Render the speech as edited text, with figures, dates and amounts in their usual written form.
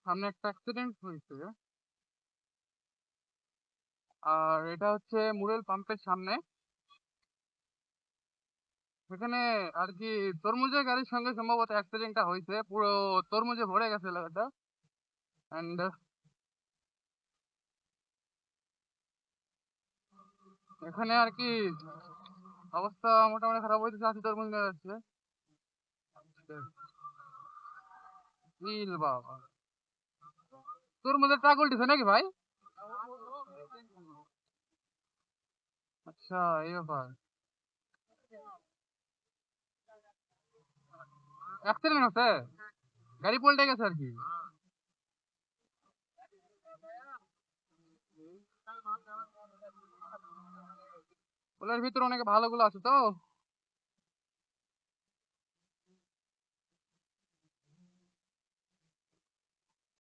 সামনে একটা অ্যাক্সিডেন্ট হয়েছে। আর এটা হচ্ছে মুরেল পাম্পের সামনে। সেখানে আর কি তরমুজের গাড়ির সঙ্গে সম্ভবত অ্যাক্সিডেন্টটা হয়েছে, পুরো তরমুজে ভরে গেছে এলাকাটা। অ্যান্ড এখানে আর কি অবস্থা মোটামুটি খারাপ হইতেছে, আশি তরমুজ নিয়ে যাচ্ছে। বাবা, তরমুজের ট্রাক উল্টেছে নাকি ভাই? আচ্ছা, এই ব্যাপার। অ্যাক্সিডেন্ট হচ্ছে, গাড়ি পল্টে গেছে আর কি। ওগুলোর ভিতরে অনেক ভালো গুলো আছে তো।